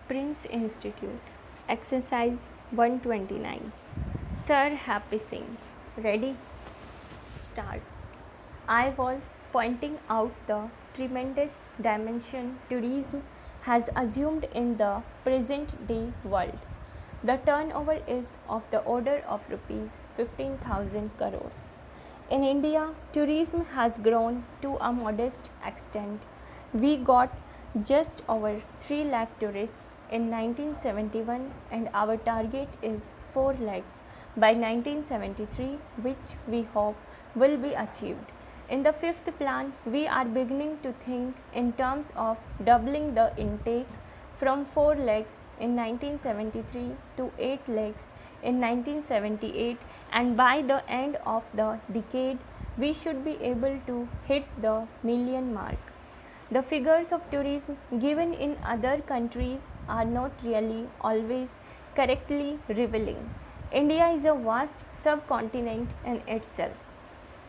Prince Institute. Exercise 129. Sir Happy Singh. Ready? Start. I was pointing out the tremendous dimension tourism has assumed in the present day world. The turnover is of the order of rupees 15,000 crores. In India, tourism has grown to a modest extent. We got just over 3 lakh tourists in 1971 and our target is 4 lakhs by 1973, which we hope will be achieved. In the fifth plan, we are beginning to think in terms of doubling the intake from 4 lakhs in 1973 to 8 lakhs in 1978, and by the end of the decade, we should be able to hit the million mark. The figures of tourism given in other countries are not really always correctly revealing. India is a vast subcontinent in itself.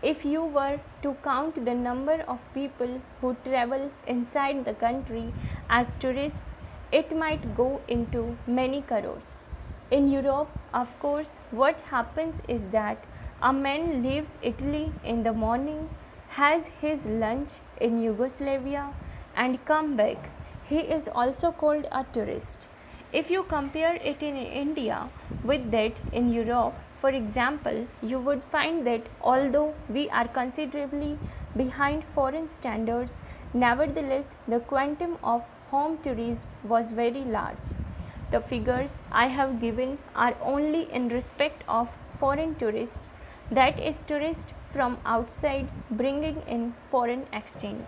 If you were to count the number of people who travel inside the country as tourists, it might go into many crores. In Europe, of course, what happens is that a man leaves Italy in the morning, has his lunch in Yugoslavia, and come back. He is also called a tourist. If you compare it in India with that in Europe, for example, you would find that although we are considerably behind foreign standards, nevertheless the quantum of home tourism was very large. The figures I have given are only in respect of foreign tourists, that is, tourists from outside bringing in foreign exchange.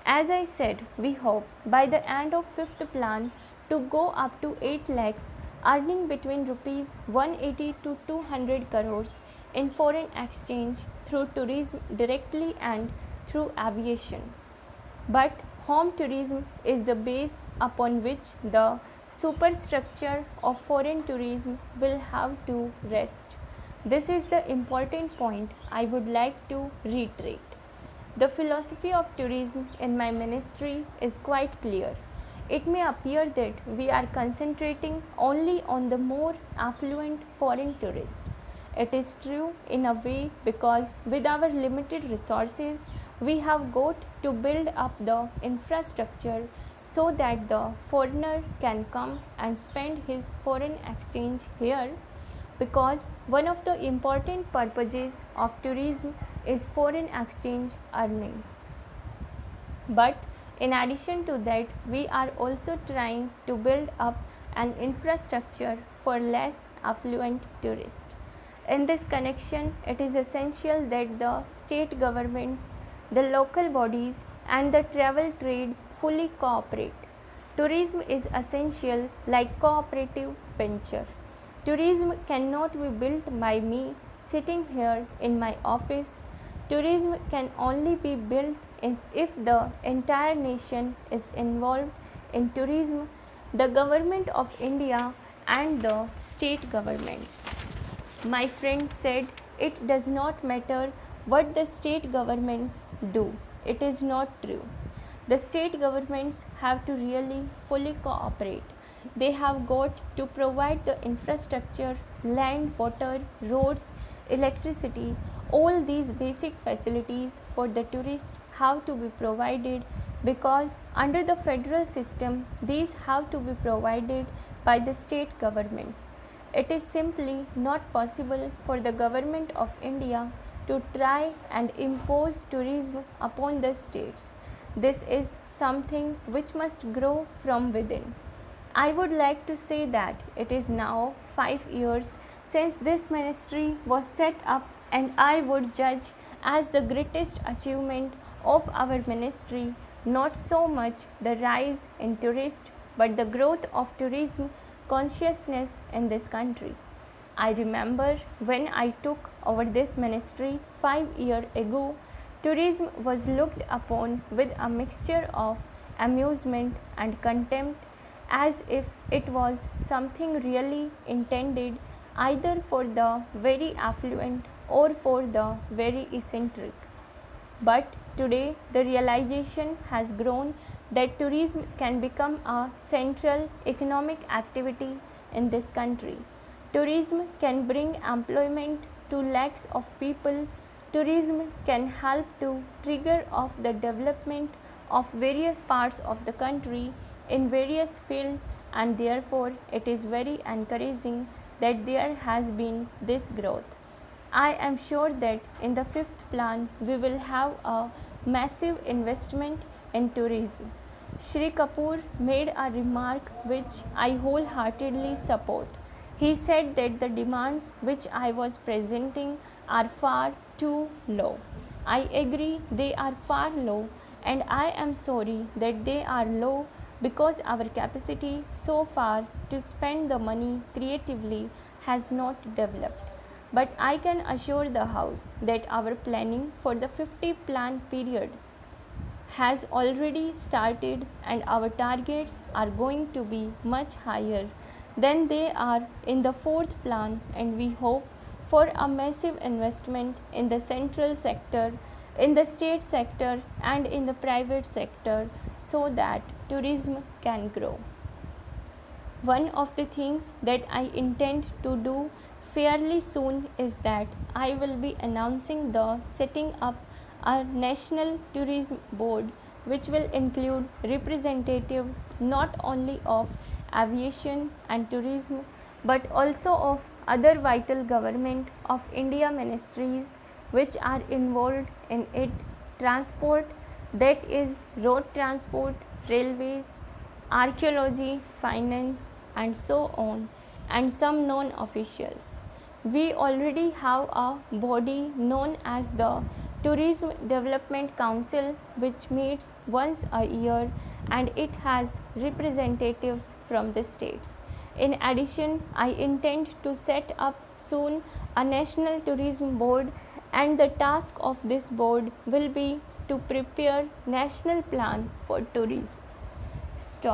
As I said, we hope by the end of fifth plan to go up to 8 lakhs, earning between rupees 180 to 200 crores in foreign exchange through tourism directly and through aviation. But home tourism is the base upon which the superstructure of foreign tourism will have to rest. This is the important point I would like to reiterate. The philosophy of tourism in my ministry is quite clear. It may appear that we are concentrating only on the more affluent foreign tourists. It is true in a way because with our limited resources, we have got to build up the infrastructure so that the foreigner can come and spend his foreign exchange here, because one of the important purposes of tourism is foreign exchange earning. But in addition to that, we are also trying to build up an infrastructure for less affluent tourists. In this connection, it is essential that the state governments, the local bodies, and the travel trade fully cooperate. Tourism is essential like cooperative venture. Tourism cannot be built by me sitting here in my office. Tourism can only be built if the entire nation is involved in tourism, the government of India and the state governments. My friend said it does not matter what the state governments do. It is not true. The state governments have to really fully cooperate. They have got to provide the infrastructure, land, water, roads, electricity. All these basic facilities for the tourists have to be provided, because under the federal system these have to be provided by the state governments. It is simply not possible for the government of India to try and impose tourism upon the states. This is something which must grow from within. I would like to say that it is now 5 years since this ministry was set up, and I would judge as the greatest achievement of our ministry not so much the rise in tourists but the growth of tourism consciousness in this country. I remember when I took over this ministry 5 years ago, tourism was looked upon with a mixture of amusement and contempt, as if it was something really intended either for the very affluent or for the very eccentric. But today the realization has grown that tourism can become a central economic activity in this country. Tourism can bring employment to lakhs of people. Tourism can help to trigger off the development of various parts of the country in various fields, and therefore it is very encouraging that there has been this growth. I am sure that in the fifth plan we will have a massive investment in tourism. Shri Kapoor made a remark which I wholeheartedly support. He said that the demands which I was presenting are far too low. I agree they are far low, and I am sorry that they are low because our capacity so far to spend the money creatively has not developed. But I can assure the House that our planning for the 50 plan period has already started, and our targets are going to be much higher than they are in the fourth plan, and we hope for a massive investment in the central sector, in the state sector, and in the private sector so that tourism can grow. One of the things that I intend to do fairly soon is that I will be announcing the setting up a national tourism board which will include representatives not only of aviation and tourism but also of other vital government of India ministries which are involved in it: transport, that is road transport, railways, archaeology, finance, and so on, and some non officials. We already have a body known as the Tourism Development Council, which meets once a year and it has representatives from the states. In addition, I intend to set up soon a national tourism board, and the task of this board will be to prepare national plan for tourism. Stop.